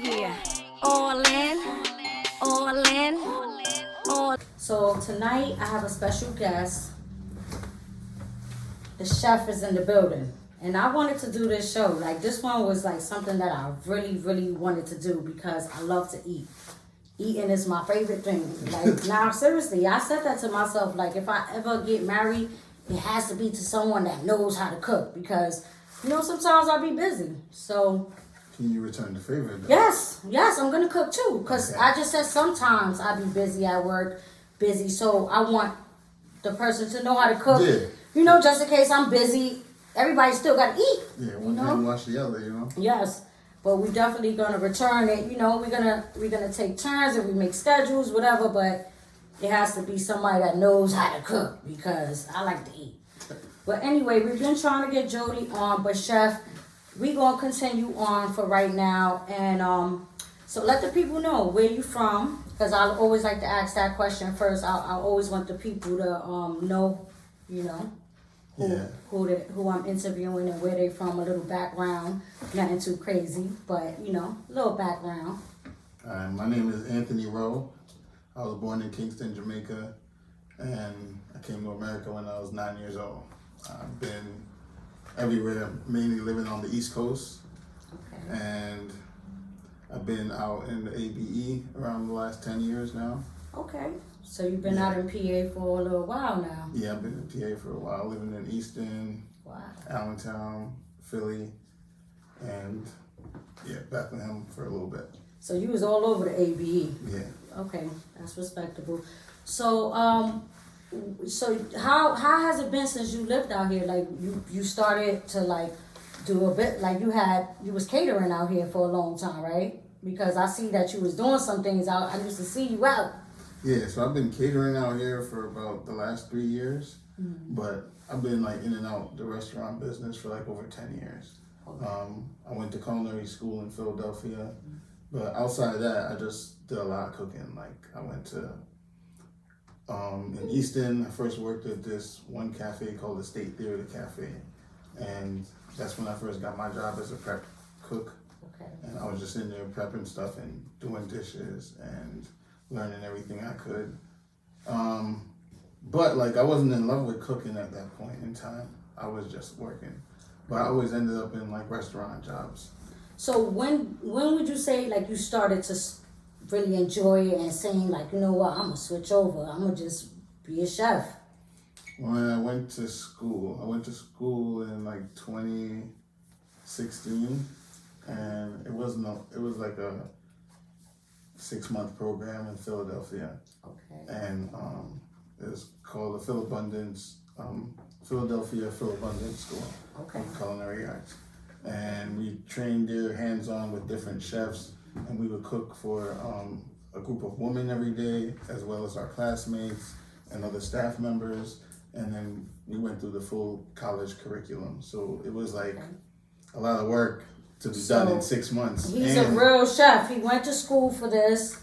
yeah. All in, all in, all. So tonight I have a special guest. The chef is in the building. And I wanted to do this show. Like, this one was like something that I really, really wanted to do because I love to eat. Eating is my favorite thing. Like, now, seriously, I said that to myself. Like, if I ever get married, it has to be to someone that knows how to cook. Because, you know, sometimes I'll be busy. So... Can you return the favor, though? Yes, I'm going to cook, too. Because I just said sometimes I'll be busy at work, busy. So I want the person to know how to cook. Yeah. You know, just in case I'm busy, everybody still got to eat. Yeah, you one know? hand wash the other, you know? Yes. But we definitely gonna return it. You know, we're gonna take turns and we make schedules, whatever. But it has to be somebody that knows how to cook because I like to eat. But anyway, we've been trying to get Jody on, but Chef, we gonna continue on for right now. And so let the people know where you from, because I always like to ask that question first. I always want the people to know, you know. Who I'm interviewing and where they from, a little background. Nothing too crazy, but, you know, a little background. My name is Anthony Rowe. I was born in Kingston, Jamaica, and I came to America when I was 9 years old. I've been everywhere, mainly living on the East Coast. Okay. And I've been out in the ABE around the last 10 years now. Okay. So you've been out in PA for a little while now. Yeah, I've been in PA for a while, living in Easton, Allentown, Philly, and Bethlehem for a little bit. So you was all over the ABE. Yeah. Okay, that's respectable. So so how has it been since you lived out here? Like you started to like do a bit, like you was catering out here for a long time, right? Because I see that you was doing some things out. I used to see you out. Yeah, so I've been catering out here for about the last 3 years, but I've been like in and out the restaurant business for like over 10 years. Okay. I went to culinary school in Philadelphia, but outside of that, I just did a lot of cooking. Like I went to, in Easton, I first worked at this one cafe called the State Theater Cafe, and that's when I first got my job as a prep cook. Okay. And I was just in there prepping stuff and doing dishes and learning everything I could. But like I wasn't in love with cooking at that point in time. I was just working. But I always ended up in like restaurant jobs. So when would you say like you started to really enjoy it and saying like, you know what, I'm gonna switch over. I'm gonna just be a chef? When I went to school in like 2016, and it was like a 6-month program in Philadelphia. Okay. And it was called the Philadelphia Philabundance School of Culinary Arts. And we trained there hands-on with different chefs, and we would cook for a group of women every day, as well as our classmates and other staff members. And then we went through the full college curriculum. So it was like a lot of work to be done in 6 months. He's a real chef. He went to school for this.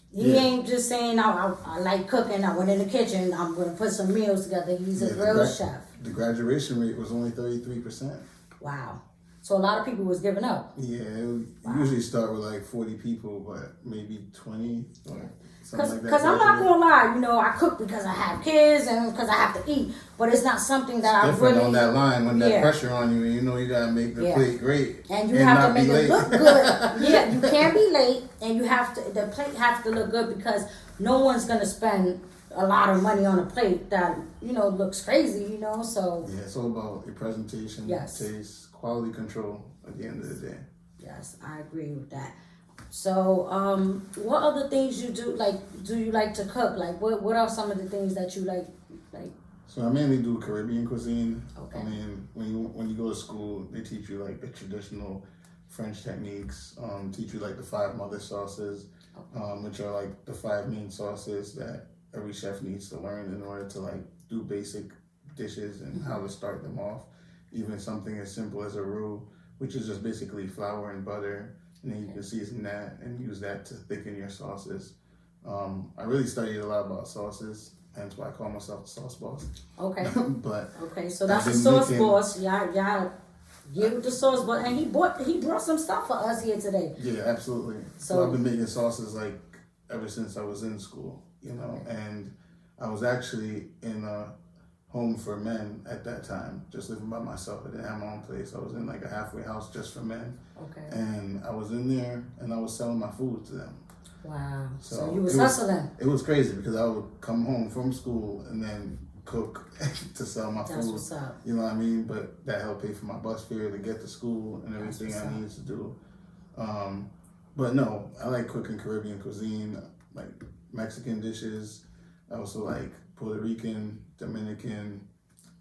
He ain't just saying, I like cooking. I went in the kitchen. I'm going to put some meals together. He's a real chef. The graduation rate was only 33%. Wow. So a lot of people was giving up. Yeah, it usually start with like 40 people, but maybe 20 or something like that. Because I'm not going to lie, you know, I cook because I have kids and because I have to eat, but it's not something that I really... on that line when that pressure on you, and you know you got to make the plate great. And you have to make it look good. Yeah, you can't be late, and the plate has to look good because no one's going to spend a lot of money on a plate that, you know, looks crazy, you know, so... Yeah, it's all about your presentation, taste, quality control at the end of the day. Yes, I agree with that. So, what other things you do? Like, do you like to cook? Like, what are some of the things that you like? So I mainly do Caribbean cuisine. Okay. I mean, when you go to school, they teach you like the traditional French techniques. Teach you like the 5 mother sauces, which are like the 5 main sauces that every chef needs to learn in order to like do basic dishes and how to start them off. Even something as simple as a roux, which is just basically flour and butter, and then you can season that and use that to thicken your sauces. I really studied a lot about sauces, hence why I call myself the sauce boss. Okay. But so that's the sauce boss. Y'all get with the sauce. But and he brought some stuff for us here today. Yeah, absolutely. So I've been making sauces like ever since I was in school, you know, and I was actually in a home for men at that time, just living by myself. I didn't have my own place. I was in like a halfway house just for men. Okay. And I was in there and I was selling my food to them. Wow. So you was hustling. It was crazy because I would come home from school and then cook to sell my food. That's what's up. You know what I mean? But that helped pay for my bus fare to get to school and everything I needed to do. But no, I like cooking Caribbean cuisine, like Mexican dishes. I also like Puerto Rican, Dominican,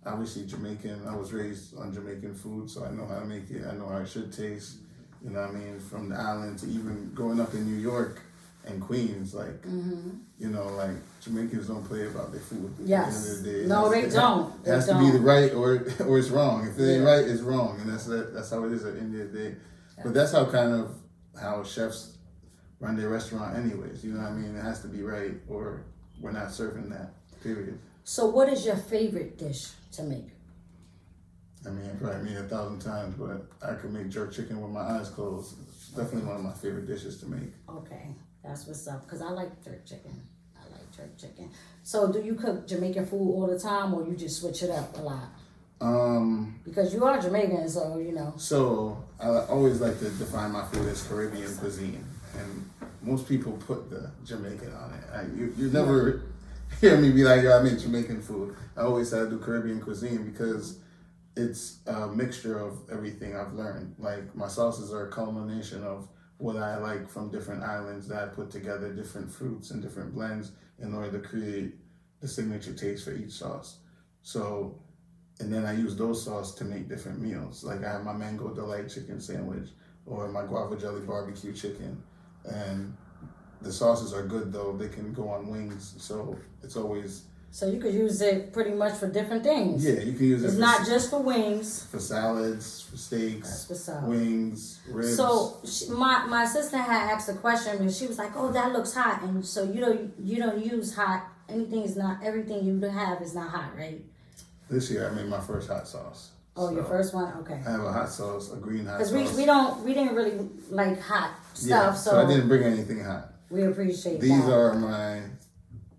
obviously Jamaican. I was raised on Jamaican food, so I know how to make it. I know how it should taste. You know what I mean? From the island to even growing up in New York and Queens, like, you know, like Jamaicans don't play about their food. Yes. At the end of the day. No, they don't. It has to be the right or it's wrong. If it ain't right, it's wrong. And that's how it is at the end of the day. Yeah. But that's how chefs run their restaurant anyways. You know what I mean? It has to be right or we're not serving that, period. So what is your favorite dish to make? I mean, I probably made 1,000 times, but I could make jerk chicken with my eyes closed. It's definitely one of my favorite dishes to make. Okay, that's what's up, because I like jerk chicken. So do you cook Jamaican food all the time, or you just switch it up a lot? Because you are Jamaican, so, you know. So I always like to define my food as Caribbean cuisine, and most people put the Jamaican on it. You never hear me be like, yo, I make Jamaican food. I always say I do Caribbean cuisine because it's a mixture of everything I've learned. Like, my sauces are a culmination of what I like from different islands that I put together, different fruits and different blends in order to create the signature taste for each sauce. So, and then I use those sauces to make different meals. Like, I have my mango delight chicken sandwich or my guava jelly barbecue chicken. And the sauces are good though. They can go on wings. So it's always... So you could use it pretty much for different things. Yeah, you can use it. It's not just for wings. For salads, for steaks, wings, ribs. So my sister had asked a question and she was like, "Oh, that looks hot." And so you don't use hot. Everything you have is not hot, right? This year I made my first hot sauce. Oh, so your first one? Okay. I have a hot sauce, a green hot sauce. Because we didn't really like hot stuff, yeah, so I didn't bring anything hot. We appreciate These are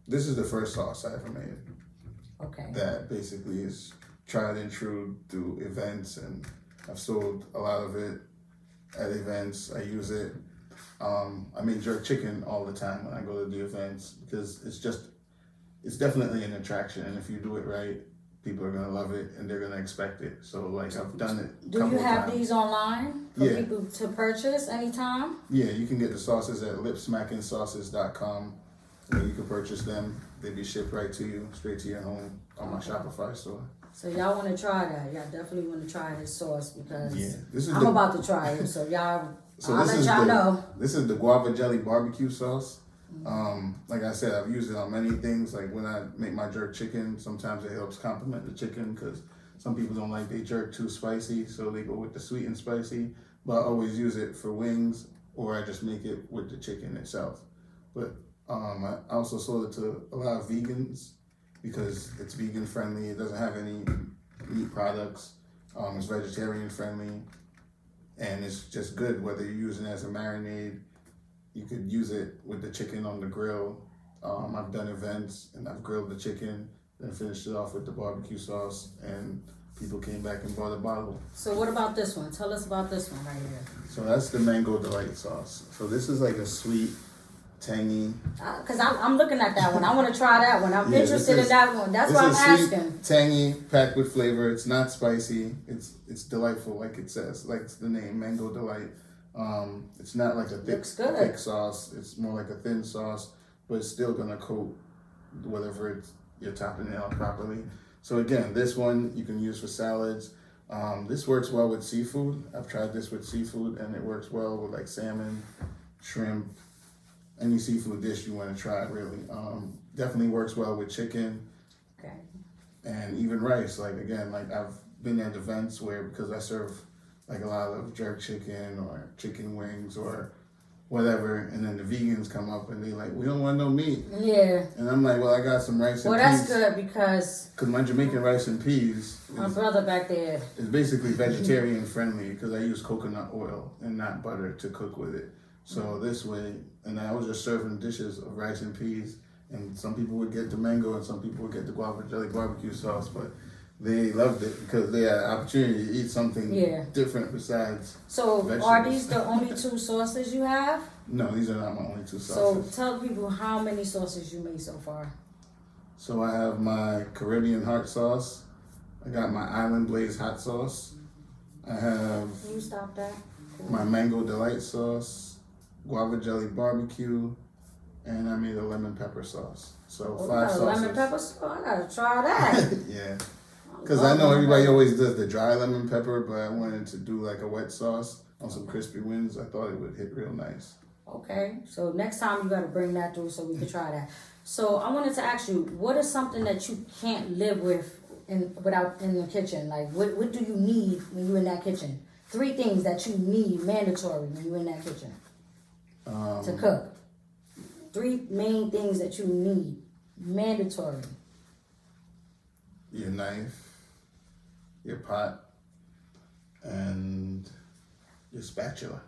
this is the first sauce I ever made. Okay. That basically is tried and true through events, and I've sold a lot of it at events. I use it. I make jerk chicken all the time when I go to the events because it's definitely an attraction, and if you do it right, people are gonna love it and they're gonna expect it. So like I've done it. Do you have these online for people to purchase anytime? Yeah, you can get the sauces at lipsmackingsauces.com. where you can purchase them. They be shipped right to you, straight to your home on my Shopify store. So y'all want to try that? Y'all definitely want to try this sauce because I'm about to try it. So y'all, I'll let y'all know. This is the guava jelly barbecue sauce. Like I said, I've used it on many things. Like when I make my jerk chicken, sometimes it helps complement the chicken because some people don't like their jerk too spicy, so they go with the sweet and spicy. But I always use it for wings, or I just make it with the chicken itself. But I also sold it to a lot of vegans because it's vegan friendly. It doesn't have any meat products. It's vegetarian friendly, and it's just good whether you're using it as a marinade. You could use it with the chicken on the grill. I've done events and I've grilled the chicken, then finished it off with the barbecue sauce, and people came back and bought a bottle. So what about this one? Tell us about this one right here. So that's the mango delight sauce. So this is like a sweet, tangy. Because I'm looking at that one. I want to try that one. I'm interested in that one. That's why I'm asking. Sweet, tangy, packed with flavor. It's not spicy. It's delightful, like it says, like the name, mango delight. It's not like a thick sauce. It's more like a thin sauce, but it's still gonna coat whatever you're topping it on properly. So again, this one you can use for salads. This works well with seafood. I've tried this with seafood, and it works well with like salmon, shrimp, any seafood dish you want to try, really. Definitely works well with chicken. Okay. And even rice. Like again, like I've been at events where, because I serve like a lot of jerk chicken or chicken wings or whatever, and then the vegans come up and they like, we don't want no meat. Yeah. And I'm like, well, I got some rice and Well, peas. that's good because my Jamaican rice and peas my brother back there. is basically vegetarian friendly because I use coconut oil and not butter to cook with it. So this way, and I was just serving dishes of rice and peas, and some people would get the mango and some people would get the guava jelly barbecue sauce, but they loved it because they had an opportunity to eat something different besides So vegetables. are these the only 2 sauces you have? No, these are not my only 2 So sauces. tell people how many sauces you made so far. So I have my Caribbean heart sauce. I got my Island Blaze hot sauce. I have Can you stop that? my Mango Delight sauce, guava jelly barbecue, and I made a lemon pepper sauce. So 5 sauces. Lemon pepper sauce? I gotta try that. Yeah. Because I know everybody always does the dry lemon pepper, but I wanted to do like a wet sauce on some crispy wings. I thought it would hit real nice. Okay, so next time you gotta bring that through so we can try that. So I wanted to ask you, what is something that you can't live without in the kitchen? Like, what do you need when you're in that kitchen? 3 things that you need mandatory when you're in that kitchen to cook. 3 main things that you need mandatory. Your knife, your pot, and your spatula.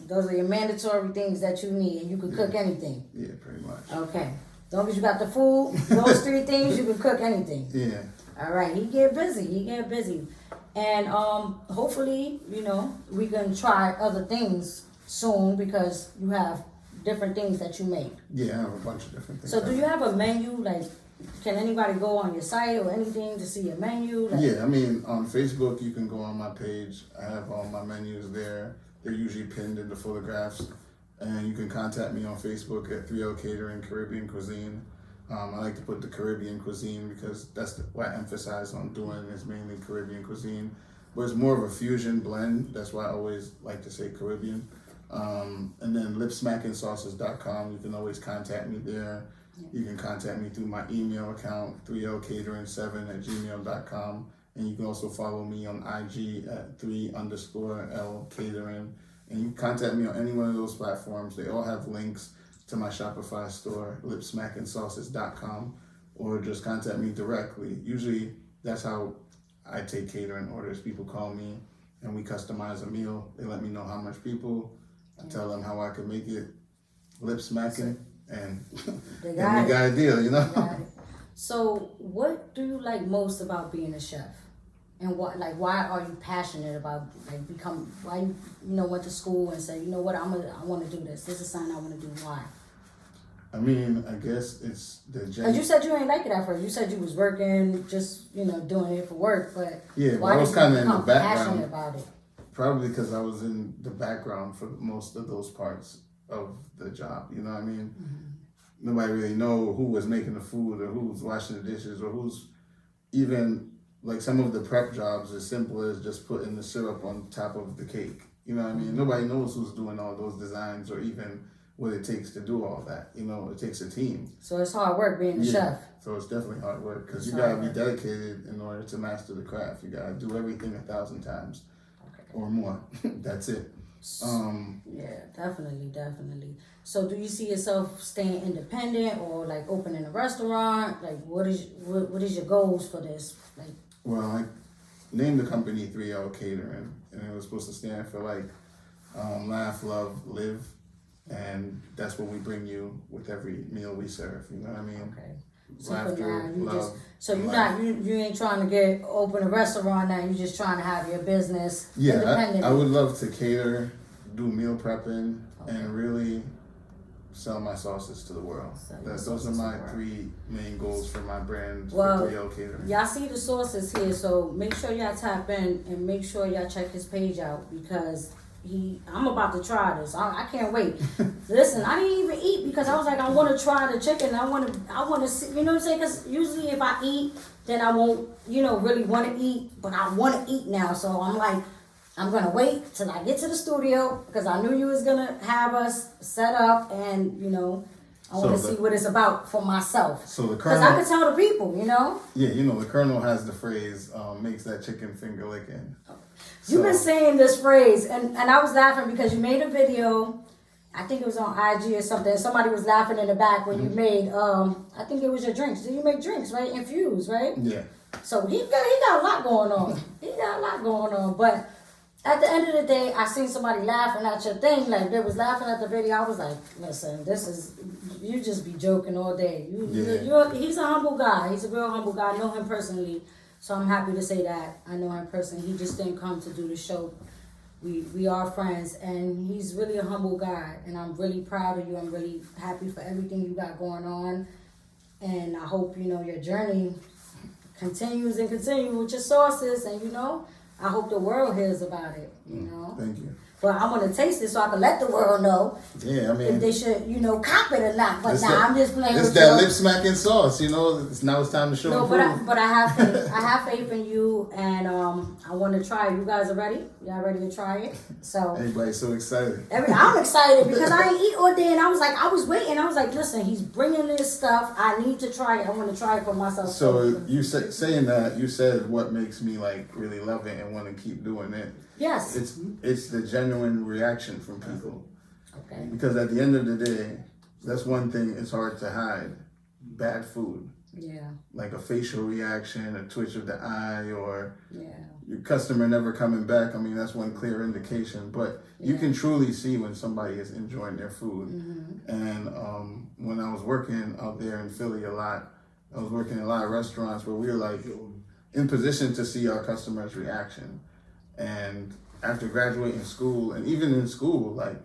Those are your mandatory things that you need, and you can cook anything. Yeah, pretty much. Okay. As long as you got the food, those 3 things, you can cook anything. Yeah. All right. He get busy. And hopefully, we can try other things soon because you have different things that you make. Yeah, I have a bunch of different things. So do you have a menu? Like, can anybody go on your site or anything to see your menu? Like, Yeah, I mean, on Facebook, you can go on my page. I have all my menus there. They're usually pinned in the photographs. And you can contact me on Facebook at 3L Catering Caribbean Cuisine. I like to put the Caribbean cuisine because that's what I emphasize on doing is mainly Caribbean cuisine. But it's more of a fusion blend. That's why I always like to say Caribbean. And then lipsmackingsauces.com. You can always contact me there. You can contact me through my email account, 3lcatering7@gmail.com. And you can also follow me on IG at 3_L catering. And you can contact me on any one of those platforms. They all have links to my Shopify store, lipsmackingsauces.com, or just contact me directly. Usually that's how I take catering orders. People call me and we customize a meal. They let me know how much people. I tell them how I can make it lip smacking, and we got a deal, Got it. So what do you like most about being a chef? And why are you passionate about why you went to school and said, I want to do this. This is something I want to do. Why? I mean, I guess it's the Because you said you ain't like it at first. You said you was working, just doing it for work. But yeah, why I was kind of in the background. Passionate about it? Probably because I was in the background for most of those parts of the job. You know what I mean? Mm-hmm. Nobody really know who was making the food or who was washing the dishes or who's even like some of the prep jobs as simple as just putting the syrup on top of the cake. You know what I mean? Mm-hmm. Nobody knows who's doing all those designs or even what it takes to do all that. It takes a team. So it's hard work being a chef. So it's definitely hard work because you gotta be dedicated in order to master the craft. You gotta do everything 1,000 times or more. That's it. Yeah, definitely. So do you see yourself staying independent or like opening a restaurant? Like what is your goals for this? Like, well, I named the company 3L Catering, and it was supposed to stand for laugh, love, live. And that's what we bring you with every meal we serve. You know what I mean? Okay. So laughter, love. You ain't trying to open a restaurant now. You're just trying to have your business independently. I would love to cater, do meal prepping, and really sell my sauces to the world. Those are my 3 main goals for my brand, for 3L Catering. Y'all see the sauces here, so make sure y'all tap in and make sure y'all check his page out because I'm about to try this. I can't wait. Listen, I didn't even eat because I was like, I want to try the chicken. I want to see, you know what I'm saying? Because usually if I eat, then I won't, really want to eat. But I want to eat now. So I'm like, I'm going to wait till I get to the studio because I knew you was going to have us set up and, I want to see what it's about for myself. So the Colonel... Because I can tell the people, Yeah, the Colonel has the phrase, makes that chicken finger licking. You've been saying this phrase, and I was laughing because you made a video. I think it was on IG or something. Somebody was laughing in the back when you made, I think it was your drinks. Did you make drinks, right? Infused, right? Yeah. So he got a lot going on. He got a lot going on. But at the end of the day, I seen somebody laughing at your thing. Like, they was laughing at the video. I was like, listen, you just be joking all day. He's a humble guy. He's a real humble guy. I know him personally. So I'm happy to say that. I know him personally. He just didn't come to do the show. We are friends, and he's really a humble guy, and I'm really proud of you. I'm really happy for everything you got going on, and I hope, your journey continues with your sauces, and, I hope the world hears about it, Thank you. But I want to taste it so I can let the world know if they should, cop it or not. But I'm just playing with you. It's that lip smacking sauce, Now it's time to show. No, but I have faith. I have faith in you, and I want to try it. You guys are ready? Y'all ready to try it? So everybody's so excited. I'm excited because I ain't eat all day, and I was waiting. I was like, listen, he's bringing this stuff. I need to try it. I want to try it for myself. So you saying that, you said what makes me like really love it and want to keep doing it. Yes. It's the genuine reaction from people. Okay. Because at the end of the day, that's one thing it's hard to hide. Bad food. Yeah. Like a facial reaction, a twitch of the eye, or yeah. your customer never coming back. I mean, that's one clear indication. But you can truly see when somebody is enjoying their food. Mm-hmm. And when I was working out there in Philly a lot, I was working in a lot of restaurants where we were like in position to see our customers' reaction. And after graduating school, and even in school, like,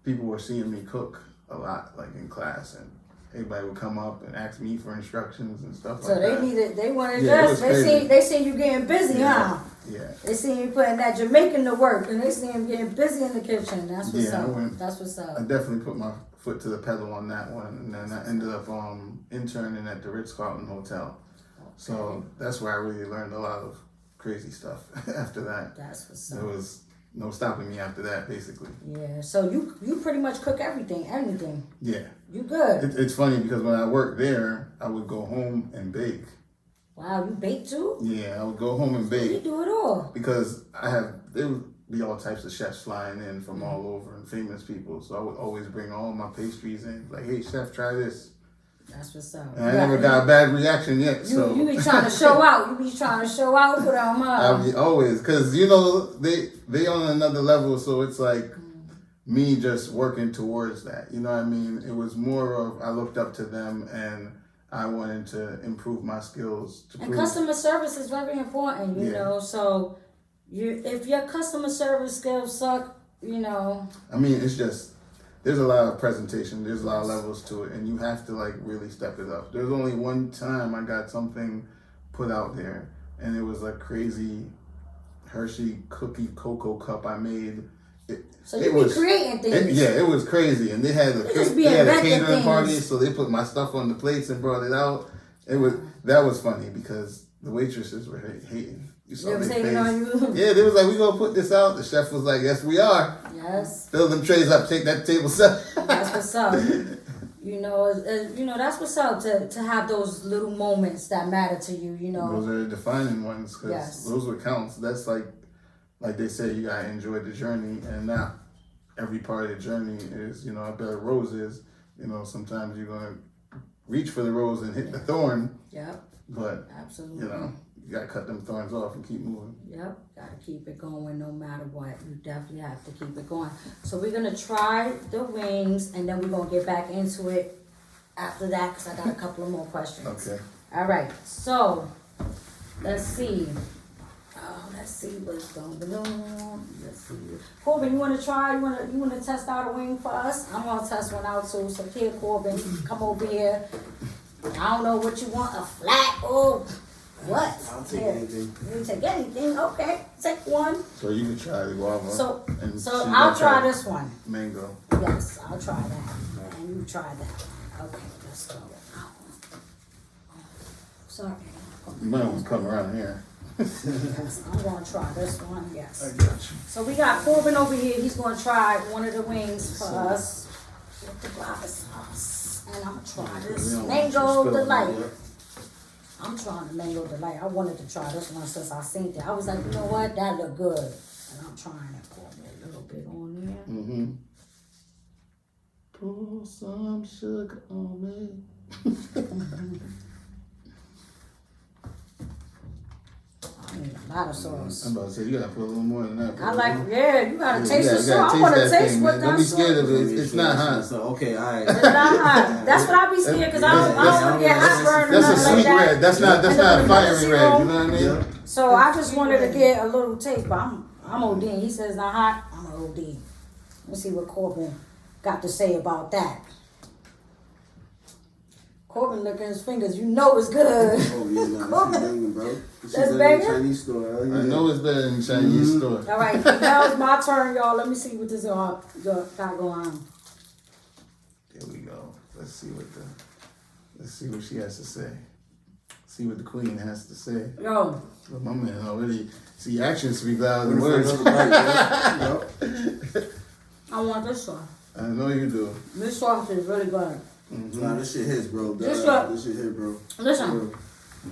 people were seeing me cook a lot, like in class, and everybody would come up and ask me for instructions and stuff like that. They wanted just, they seen you getting busy, huh? Yeah. They seen you putting that Jamaican to work, and they seen him getting busy in the kitchen. That's what's up. That's what's up. I definitely put my foot to the pedal on that one, and then I ended up interning at the Ritz-Carlton Hotel. Okay. So that's where I really learned a lot of crazy stuff after that. That's what's up. There was no stopping me after that, basically. Yeah, so you pretty much cook anything. Yeah. You good. It's funny because when I worked there, I would go home and bake. Wow, you bake too? Yeah, I would go home and bake. You do it all. Because there would be all types of chefs flying in from all over and famous people. So I would always bring all my pastries in. Like, hey, chef, try this. That's what's up. And I never got a bad reaction yet. You be trying to show out. You be trying to show out for them, huh? I be always, because they on another level, so it's like me just working towards that. You know what I mean? It was more of I looked up to them and I wanted to improve my skills. And customer service is very important, you know. So if your customer service skills suck, I mean, it's just. There's a lot of presentation. There's a lot of levels to it, and you have to like really step it up. There's only one time I got something put out there, and it was a crazy Hershey cookie cocoa cup I made. You be creating things. It was crazy, and they had a catering party, so they put my stuff on the plates and brought it out. That was funny because the waitresses were hating. You saw their face. On you. Yeah, they was like, "We gonna put this out." The chef was like, "Yes, we are." Yes. Fill them trays up. Take that table set. That's what's up. That's what's up to have those little moments that matter to you. Those are the defining ones because those what counts. That's like they say, you gotta enjoy the journey, and not every part of the journey is. I bet a rose is. Sometimes you're gonna reach for the rose and hit the thorn. Yep. But absolutely. You gotta cut them thorns off and keep moving. Yep, gotta keep it going no matter what. You definitely have to keep it going. So we're gonna try the wings, and then we're gonna get back into it after that because I got a couple of more questions. Okay. All right. So let's see. Let's see what's going on. Let's see. Corbin, you wanna try? You wanna test out a wing for us? I'm gonna test one out too. So here, Corbin, come over here. I don't know what you want. A flat or what? I'll take anything. You take anything? Okay, take one. So you can try the guava. So I'll try this one. Mango. Yes, I'll try that. And you try that. Okay, let's go. Sorry. You might want to come around here. Yes, I'm gonna try this one. Yes. I got you. So we got Corbin over here. He's gonna try one of the wings for us with the guava sauce, and I'm gonna try this mango delight. I'm trying the mango delight. I wanted to try this one since I seen it. I was like, you know what? That look good, and I'm trying to pour me a little bit on there. Mm-hmm. Pour some sugar on me. I need a lot of sauce. I'm about to say, you gotta put a little more than that. I like, yeah, you gotta taste the You sauce. gotta I wanna that taste thing, what man. that Don't be sauce scared of is. it. It's not hot. So, okay, all right. It's not hot. That's what I be scared because I don't want to get hot burn or That's a nothing sweet like that. red. That's not a fiery red. You know what I mean? Yeah. So I just wanted to get a little taste, but I'm OD. He says not hot. I'm an OD. Let's see what Corbin got to say about that. Corbin looking at his fingers. You know it's good. Oh, yeah, nah, that's banging, bro. This That's is banging? Chinese store. Hell yeah. I know it's better than Chinese store. All right, now it's my turn, y'all. Let me see what this got going on. There we go. Let's see what she has to say. See what the queen has to say. Yo, But my man already see actions speak louder than What words. if I I want this sauce. I know you do. This sauce is really good. Nah, this shit hits, bro. This This shit hit, bro. Listen,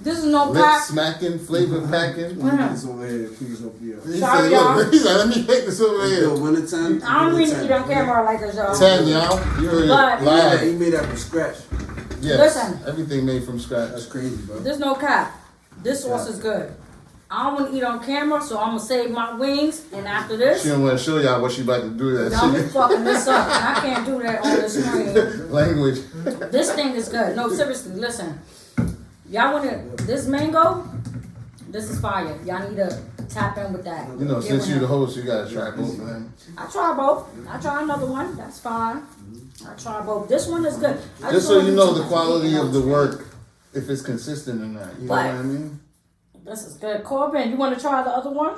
this is no Lip pack. smacking, flavor packing. Let me get this over here. Please open you up. He Sorry, said, y'all. look, he said, let me take this over here. Yo, wintertime. I don't mean to eat on camera like this, y'all. 10, y'all. You heard But- it Yeah, live. he made that from scratch. Yes. Listen. Everything made from scratch. That's crazy, bro. There's no cap. This sauce is good. I don't want to eat on camera, so I'm gonna save my wings. And after this, She don't want to show y'all what she about to do. That don't be shit. fucking this up. And I can't do that on the screen. Language. This thing is good. No, seriously, listen. Y'all want to, this mango, this is fire. Y'all need to tap in with that. You know, Get since with you him. the host, you gotta try both of them. I try both. I try another one. That's fine. I try both. This one is good. I Just don't so wanna you do know too the much quality eating of the out. work, if it's consistent or not. You know But- what I mean? This is good. Corbin, you want to try the other one?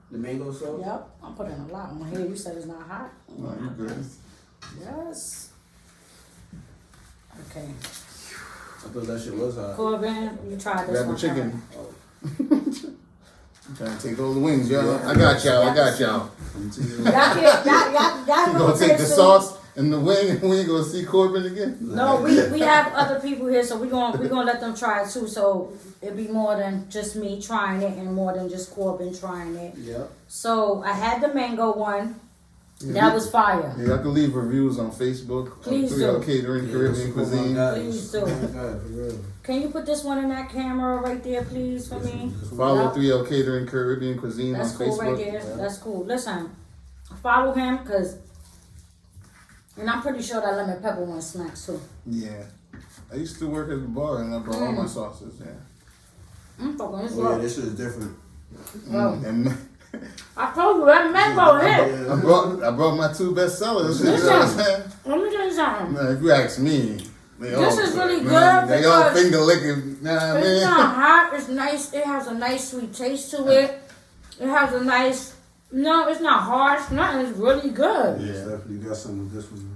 The mango sauce? Yep. I'm putting a lot on here. You said it's not hot. No, you good. Yes. Okay. I thought that shit was hot. Corbin, you try this Grab one. the chicken. I'm trying to take all the wings, y'all. I got y'all. I got y'all. Y'all You gonna take the sauce and the wing, and we ain't gonna see Corbin again? No, we have other people here, so we're gonna let them try it too. So it'll be more than just me trying it, and more than just Corbin trying it. Yep. So I had the mango one. Yeah, That was fire. Yeah, y'all can leave reviews on Facebook. Please on do. 3L Catering, Caribbean Cuisine. Please do. God, for real. Can you put this one in that camera right there, please, for me? Follow Yep. 3L Catering, Caribbean Cuisine That's on cool Facebook. right there. That's cool. Listen, follow him, cause, and I'm pretty sure that lemon pepper one smacks too. Yeah. I used to work at the bar and I brought all my sauces there. I'm fucking this Oh, yeah, up. this shit is different. And I told you that mango hit. I brought my two best sellers. You know what I'm saying? Let me tell you something. Now, if you ask me, they This all is really man, good They all because finger licking. Nah, It's man. not hot. It's nice. It has a nice sweet taste to it. It has a nice. No, it's not harsh. Nothing. It's really good. Yeah, definitely got some with this one,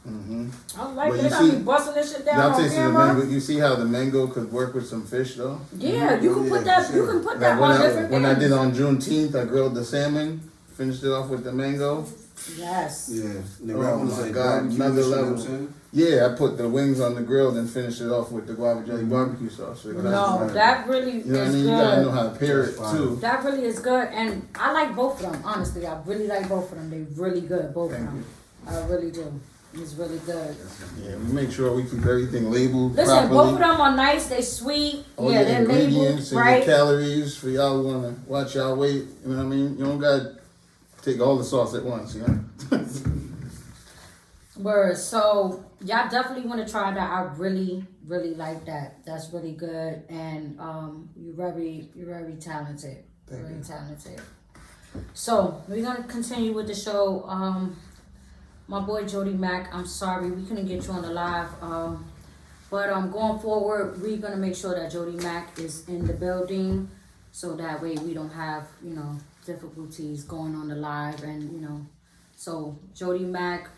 Mm-hmm. I like But it. you I be see- busting this shit down Y'all on tasted the camera. mango. You see how the mango could work with some fish, though? Yeah, you can put that. You can put that Like on different when I things. did on Juneteenth, I grilled the salmon, finished it off with the mango. Yes. Yeah. And the Oh wrap was my like God, barbecue, another you know what I'm level. saying? Yeah, I put the wings on the grill, then finished it off with the guava jelly barbecue sauce. So No, that really you know what I is mean? You gotta know good. how to pair it That's too. That really is good, and I like both of them. Honestly, I really like both of them. They really good, both of Thank them. I really do. It's really good. Yeah, we make sure we keep everything labeled Listen, properly. both of them are nice. They sweet. All Yeah, your they're labeled ingredients and right. your calories for y'all who wanna watch y'all weight. You know what I mean? You don't gotta take all the sauce at once, you know? Word. So y'all definitely want to try that. I really, really like that. That's really good, and you're very talented. Thank Very you. talented. So we're gonna continue with the show. My boy Jody Mack. I'm sorry we couldn't get you on the live. But going forward, we're gonna make sure that Jody Mack is in the building, so that way we don't have difficulties going on the live, and So Jody Mack,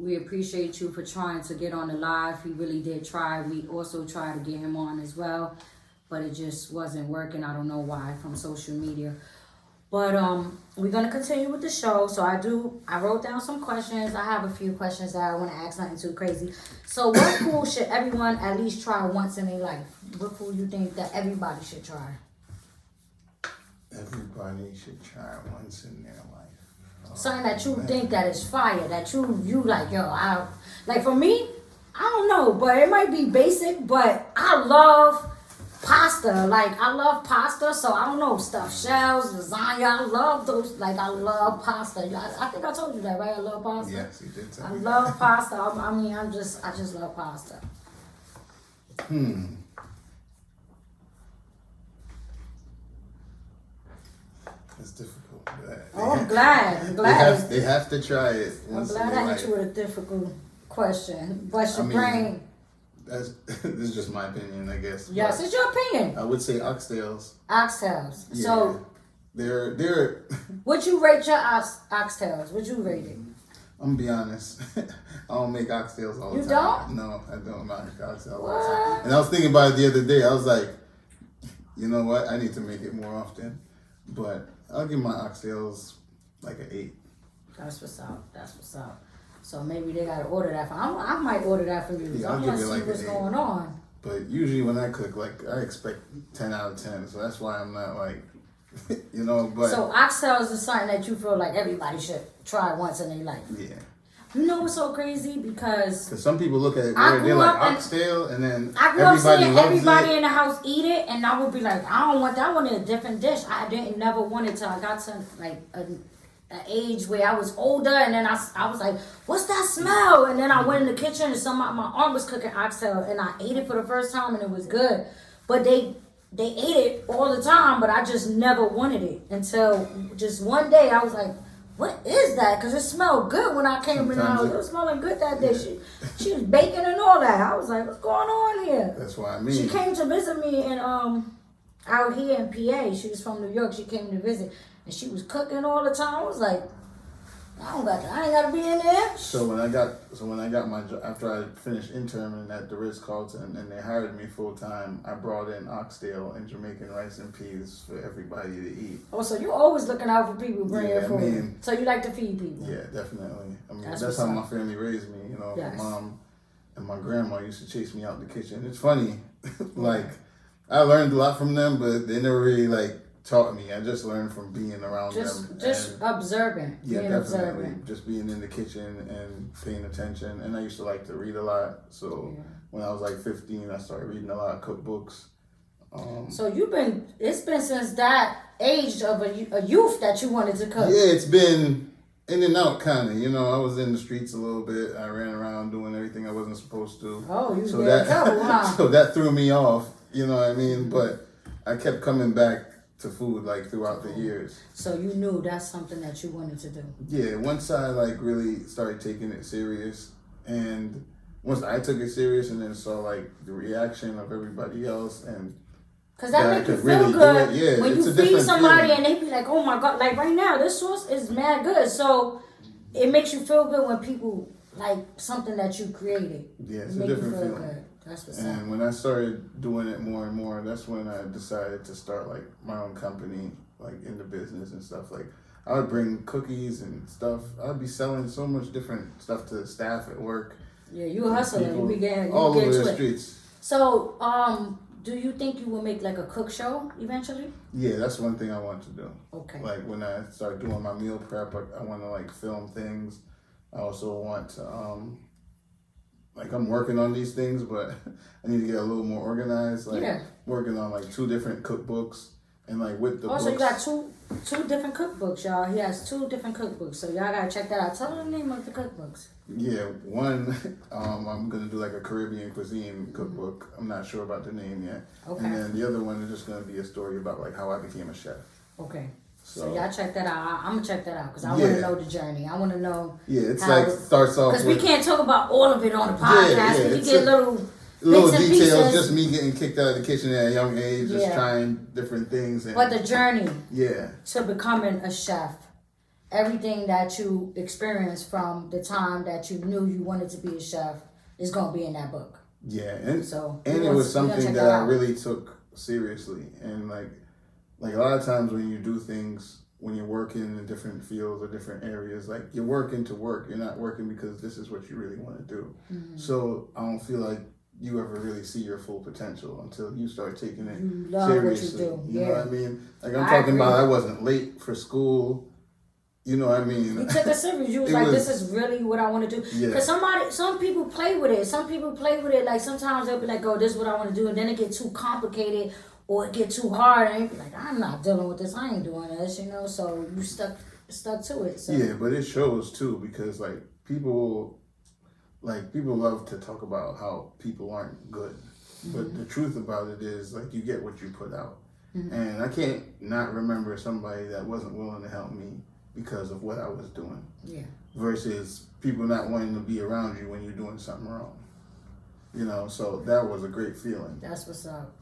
we appreciate you for trying to get on the live. He really did try. We also tried to get him on as well, but it just wasn't working. I don't know why, from social media. But we're gonna continue with the show. So I wrote down some questions. I have a few questions that I want to ask, nothing too crazy. So what food should everyone at least try once in their life? What food you think that everybody should try? Everybody should try it once in their life. Something that you think that is fire, that you like, yo, like for me, I don't know, but it might be basic, but I love pasta. Like, I love pasta, so I don't know, stuffed shells, lasagna, I love those, like, I love pasta. I think I told you that, right? I love pasta. Yes, you did tell I me love pasta. I just love pasta. It's difficult. Oh, I'm glad. They have to try it I'm once in glad their I hit life. you with a difficult question. Bust your I mean, brain. This is just my opinion, I guess. Yes, but it's your opinion. I would say oxtails. Oxtails. Yeah, So, they're. would you rate your oxtails? Would you rate it? I'm gonna be honest. I don't make oxtails all the You time. No, I don't make oxtails all the time. And I was thinking about it the other day. I was like, you know what? I need to make it more often. But I'll give my oxtails like an 8. That's what's up. That's what's up. So maybe they gotta order that for. I might order that for you. Yeah, I I'll want to give see it like what's an 8. going on. But usually when I cook, like I expect 10 out of 10. So that's why I'm not like, you know. But So oxtails is something that you feel like everybody should try once in their life. yeah. You know what's so crazy? Because Some people look at it I weird. They're grew like up and- oxtail, and then I grew up everybody seeing loves everybody it. in the house eat it, and I would be like, I don't want that one in a different dish. I didn't never want it till I got to like an age where I was older, and then I was like, what's that smell? And then I went in the kitchen, and my aunt was cooking oxtail, and I ate it for the first time, and it was good. But they ate it all the time, but I just never wanted it until just one day I was like, what is that? Because it smelled good when I came in the house. It was smelling good that day. She was baking and all that. I was like, what's going on here? That's what I mean. She came to visit me in out here in PA. She was from New York. She came to visit, and she was cooking all the time. I was like, I ain't gotta be in there. So when I got my job, after I finished interning at the Ritz-Carlton and they hired me full time, I brought in oxtail and Jamaican rice and peas for everybody to eat. Oh, so you're always looking out for people bringing Yeah, food. I mean, So you like to feed people. Yeah, definitely. I mean, That's that's what's how up. my family raised me. You know, Yes. my mom and my grandma used to chase me out the kitchen. It's funny, like I learned a lot from them, but they never really like taught me. I just learned from being around them. Just and, observant. yeah, being definitely. observant. Just being in the kitchen and paying attention. And I used to like to read a lot. So when I was like 15, I started reading a lot of cookbooks. So it's been since that age of a youth that you wanted to cook. Yeah, it's been in and out kind of. You know, I was in the streets a little bit. I ran around doing everything I wasn't supposed to. Oh, you so was that trouble, huh? so that threw me off. You know what I mean? But I kept coming back to food like throughout the years. So you knew that's something that you wanted to do. Yeah, once I like really started taking it serious, and once I took it serious, and then saw like the reaction of everybody else, and Cause that that I make you could feel really do good it. Yeah, when it's you a feed different somebody feeling. and they be like, "Oh my god!" Like right now, this sauce is mad good. So it makes you feel good when people like something that you created. Yeah, it's It a make you different feel feeling. good. That's what's up. And when I started doing it more and more, that's when I decided to start like my own company, like in the business and stuff. Like I would bring cookies and stuff. I'd be selling so much different stuff to the staff at work. Yeah, you a hustler. People You began all you get over to the it. streets. So, do you think you will make like a cook show eventually? Yeah, that's one thing I want to do. Okay. Like when I start doing my meal prep, I want to like film things. I also want to like I'm working on these things, but I need to get a little more organized. Like working on like 2 different cookbooks, and like with the Oh, books. so you got two different cookbooks, y'all. He has 2 different cookbooks, so y'all gotta check that out. Tell them the name of the cookbooks. Yeah, one I'm gonna do like a Caribbean cuisine cookbook. I'm not sure about the name yet. Okay. And then the other one is just gonna be a story about like how I became a chef. Okay. So So y'all check that out. I'm gonna check that out because I want to Yeah. know the journey. I want to know. Yeah, it's how like starts off because with we can't talk about all of it on the podcast. yeah, we it's get a- little little bits and details, pieces. just me getting kicked out of the kitchen at a young age, just Yeah. trying different things. And But the journey yeah, to becoming a chef, everything that you experienced from the time that you knew you wanted to be a chef is gonna be in that book. yeah, and So and we it gonna- was we gonna something check that I out. really took seriously, and like a lot of times when you do things, when you're working in different fields or different areas, like you're working to work. You're not working because this is what you really want to do. Mm-hmm. So I don't feel like you ever really see your full potential until you start taking it You love what you seriously. do. You know what I mean? Like I'm I talking agree. about, I wasn't late for school. You know what I mean? You took it serious. You was this is really what I want to do. Yeah. Because some people play with it. Some people play with it. Like sometimes they'll be like, oh, this is what I want to do. And then it get too complicated or it get too hard. And you be like, I'm not dealing with this. I ain't doing this, you know. So you stuck to it. So. Yeah, but it shows too because like people love to talk about how people aren't good. But the truth about it is like you get what you put out. And I can't not remember somebody that wasn't willing to help me because of what I was doing. Yeah. Versus people not wanting to be around you when you're doing something wrong. You know, so that was a great feeling. That's what's up.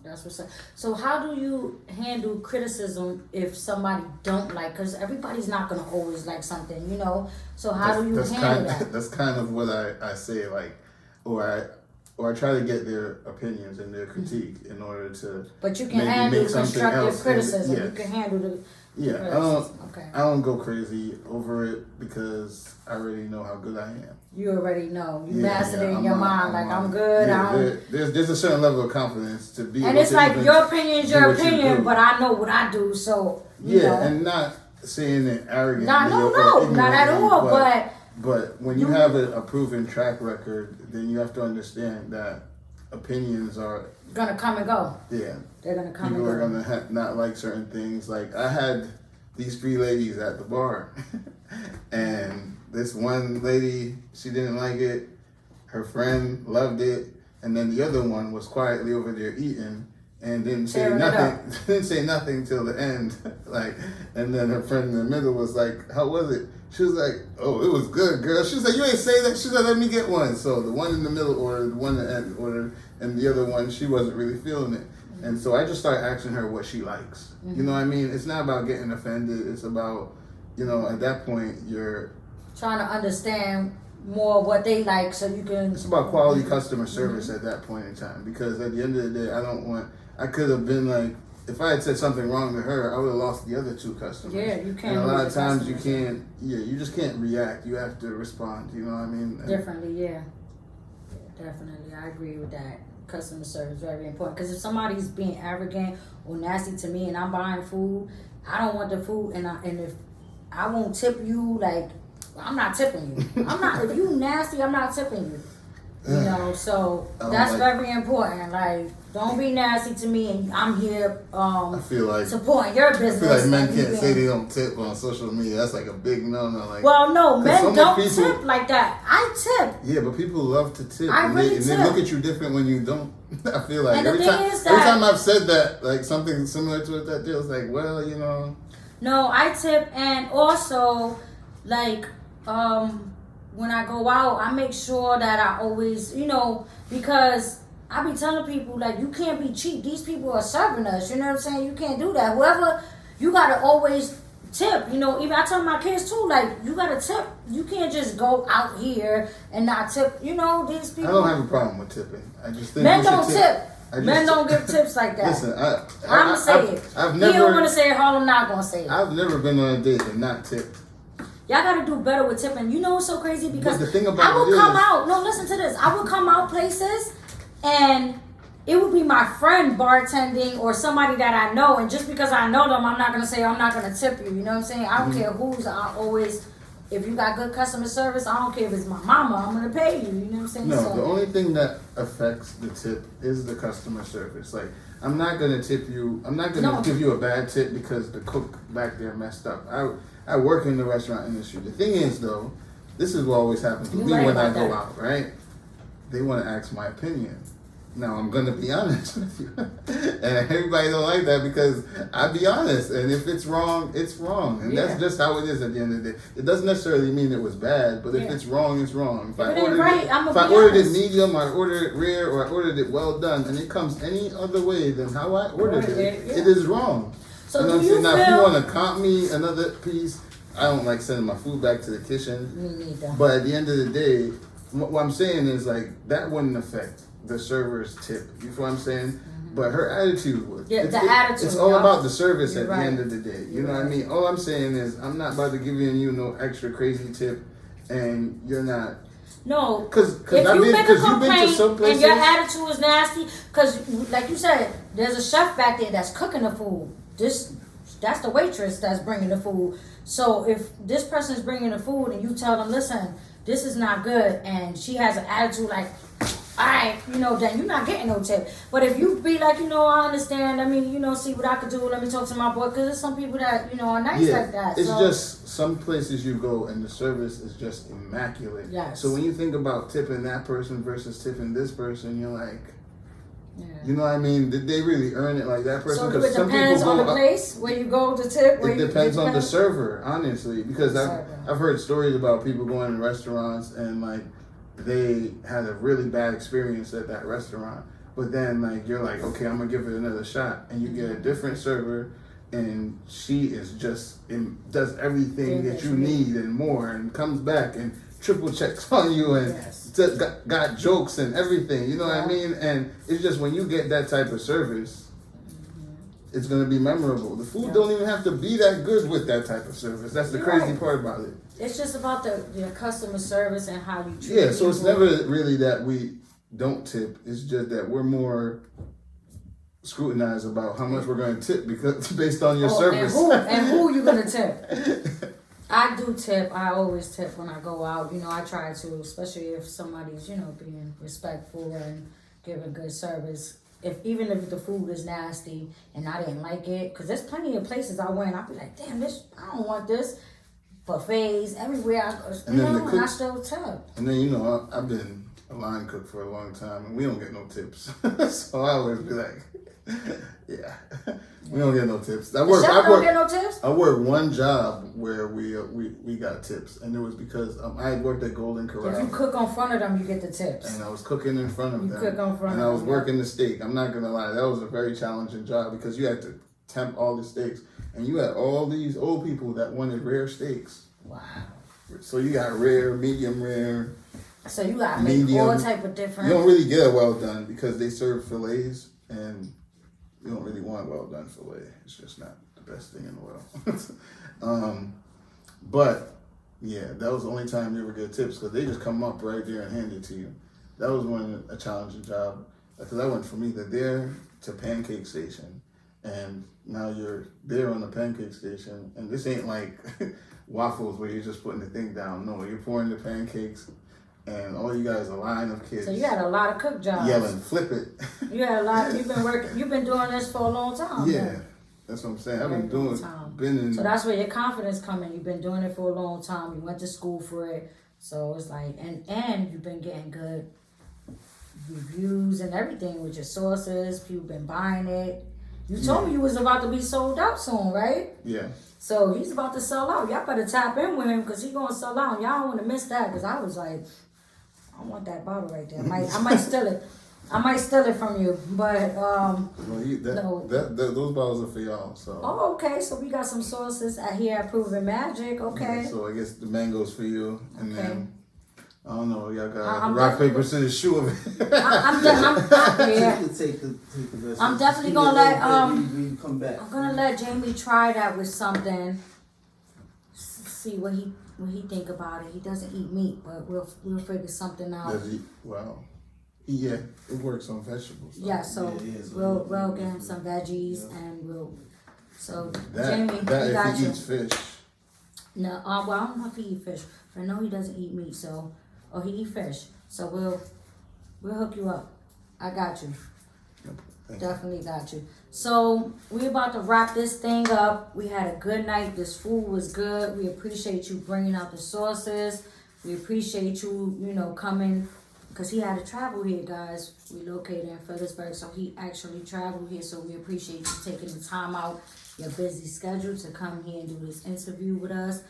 So how do you handle criticism if somebody don't like, because everybody's not going to always like something, you know? So how do you handle that? That's kind of what I say, like, or I try to get their opinions and their critique in order to But you can handle constructive criticism. Yeah. You can handle the I don't go crazy over it because I already know how good I am. You already know. You mastered it in your mind. I'm good. Yeah, there's a certain level of confidence to be. And it's like your opinion is your opinion, but I know what I do. So you know. And not saying it arrogantly. No, not at all. But when you have a proven track record, then you have to understand that opinions are gonna come and go. Yeah, they're gonna come People and go. are gonna not like certain things. Like I had these 3 ladies at the bar, and this one lady, she didn't like it. Her friend loved it, and then the other one was quietly over there eating and didn't say nothing. Didn't say nothing till the end. Like, and then her friend in the middle was like, "How was it?" She was like, "Oh, it was good, girl." She was like, "You ain't say that." She said, "Let me get one." So the one in the middle ordered, the one in the end ordered, and the other one, she wasn't really feeling it. And so I just started asking her what she likes. You know what I mean? It's not about getting offended. It's about, you know, at that point, you're trying to understand more what they like so you can... It's about quality customer service at that point in time. Because at the end of the day, I could have been like, if I had said something wrong to her, I would have lost the other 2 customers. Yeah, you can't. And a lot of times you can't, you just can't react. You have to respond, you know what I mean? Differently, yeah. Definitely, I agree with that. Customer service is very important. Because if somebody's being arrogant or nasty to me and I'm buying food, I don't want the food, and if I won't tip you, like, I'm not tipping you. If you nasty, I'm not tipping you. You know, so that's very important. Like, don't be nasty to me, and I'm here I feel like supporting your business. I feel like men can't say they don't tip on social media. That's like a big no-no. Like, well, no, men don't tip like that. I tip. Yeah, but people love to tip. I really tip. tip. And they look at you different when you don't. I feel like and every time I've said that, like something similar to it, that feels like, well, you know. No, I tip, and also, like, when I go out, I make sure that I always, you know, because I be telling people, like, you can't be cheap. These people are serving us, you know what I'm saying? You can't do that. Whoever, you got to always tip, you know. Even I tell my kids, too, like, you got to tip. You can't just go out here and not tip, you know, these people. I don't have a problem with tipping. I just think men don't tip. Men don't give tips like that. Listen, I'm going to say it. He don't want to say it, Harlem not going to say it. I've never been on a date and not tipped. Y'all gotta do better with tipping. You know what's so crazy? Because the thing about I would come out. No, listen to this. I would come out places, and it would be my friend bartending or somebody that I know. And just because I know them, I'm not gonna say I'm not gonna tip you. You know what I'm saying? I don't care who's. I always, if you got good customer service, I don't care if it's my mama. I'm gonna pay you. You know what I'm saying? No, the only thing that affects the tip is the customer service. Like, I'm not gonna tip you. I'm not gonna give you a bad tip because the cook back there messed up. I work in the restaurant industry. The thing is, though, this is what always happens with me when I go out, right? They want to ask my opinion. Now, I'm going to be honest with you. And everybody don't like that because I be honest. And if it's wrong, it's wrong. And that's just how it is at the end of the day. It doesn't necessarily mean it was bad, but if it's wrong, it's wrong. If I ordered it medium, I ordered it rare, or I ordered it well done, and it comes any other way than how I ordered it, it is wrong. So you know what I'm saying? Now, if you want to comp me another piece, I don't like sending my food back to the kitchen. Me neither. But at the end of the day, what I'm saying is, like, that wouldn't affect the server's tip. You feel what I'm saying? But her attitude would. Yeah, attitude. It's all about the service at the end of the day. You know what I mean? All I'm saying is, I'm not about to give you no extra crazy tip, and you're not. No, because if you make a complaint and your attitude is nasty, because like you said, there's a chef back there that's cooking the food. That's that's the waitress that's bringing the food. So if this person is bringing the food and you tell them, listen, this is not good, and she has an attitude like, all right, you know, then you're not getting no tip. But if you be like, you know, I understand, I mean, you know, see what I could do, let me talk to my boy, because there's some people that, you know, are nice like that. It's so. just some places you go and the service is just immaculate. Yes. So when you think about tipping that person versus tipping this person, you're like, Yeah. you know what I mean? Did they really earn it like that person? So it depends on the place where you go to tip. It depends on the server, honestly, because I've heard stories about people going to restaurants and like they had a really bad experience at that restaurant, but then like you're like, okay, I'm gonna give it another shot, and you get a different server, and she is just does everything that you need and more, and comes back and triple checks on you and got jokes and everything, you know what I mean? And it's just when you get that type of service, it's gonna be memorable. The food don't even have to be that good with that type of service. That's the crazy part about it. It's just about the customer service and how you treat Yeah, so it's people. never really that we don't tip. It's just that we're more scrutinized about how much we're going to tip because based on your service. And who you gonna tip? I do tip. I always tip when I go out. You know, I try to, especially if somebody's, you know, being respectful and giving good service. Even if the food is nasty and I didn't like it, because there's plenty of places I went, I'll be like, damn, I don't want this. Buffets everywhere I go, And then and I still tip. And then, you know, I've been a line cook for a long time, and we don't get no tips. So I always be like, yeah, we don't get no tips. Don't get no tips? I worked one job where we got tips, and it was because I had worked at Golden Corral. If you cook on front of them, you get the tips. And I was cooking in front of them. Cook on front and of I was them, working the steak. I'm not gonna lie, that was a very challenging job because you had to temp all the steaks, and you had all these old people that wanted rare steaks. Wow. So you got rare, medium rare. So you got to make all type of different. You don't really get a well done because they serve fillets, and you don't really want well done fillet. It's just not the best thing in the world. But yeah, that was the only time you ever get tips because they just come up right there and hand it to you. That was a challenging job because I went from either there to pancake station, and now you're there on the pancake station, and this ain't like waffles where you're just putting the thing down. No, you're pouring the pancakes, and all you got is a line of kids. So you had a lot of cook jobs. Yelling, flip it. You had a lot. You've been doing this for a long time. Yeah, man. That's what I'm saying. I've been doing. So that's where your confidence coming. You've been doing it for a long time. You went to school for it. So it's like, and you've been getting good reviews and everything with your sauces. People been buying it. You told me you was about to be sold out soon, right? Yeah. So he's about to sell out. Y'all better tap in with him because he's going to sell out. Y'all don't want to miss that because I was like, I want that bottle right there. I might steal it. I might steal it from you, but Well, those bottles are for y'all. So. Oh, okay. So we got some sauces here at Proven Magic. Okay. Yeah, so I guess the mango's for you, and then I don't know. Y'all got I'm rock paper scissors shoe of it. I'm definitely gonna let come back. I'm gonna let Jamie try that with something. See what he think about it. He doesn't eat meat, but we'll figure something out. Does he? Wow. Yeah, it works on vegetables. Yeah, so we'll get him some veggies and we'll. So Jamie, we got if he you. eats fish. No, well I don't know if he eat fish, but I know he doesn't eat meat. So, he eat fish. So we'll hook you up. I got you. Definitely got you. So we're about to wrap this thing up. We had a good night. This food was good. We appreciate you bringing out the sauces. We appreciate you, coming. Because he had to travel here, guys. We located in Phillipsburg, so he actually traveled here. So we appreciate you taking the time out, your busy schedule, to come here and do this interview with us.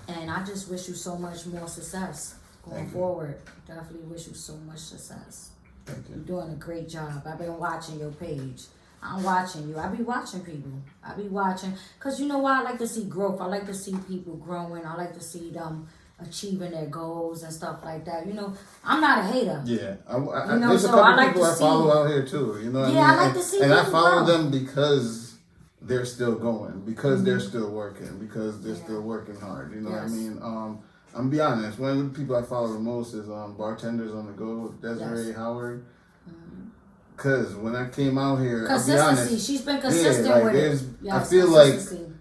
And I just wish you so much more success going forward. Definitely wish you so much success. Thank you. You're doing a great job. I've been watching your page. I'm watching you. I be watching people. I be watching. Because you know why? I like to see growth. I like to see people growing. I like to see them achieving their goals and stuff like that. I'm not a hater. Yeah, there's a couple people I follow out here too. You know what I mean? I like to see and I people follow grow. them because they're still going, because they're still working, because they're still working hard. You know what I mean? I'm be honest. One of the people I follow the most is bartenders on the go, Desiree Howard. Cause when I came out here, I'll be honest, consistency. She's been consistent like, with it. I feel like, consistency.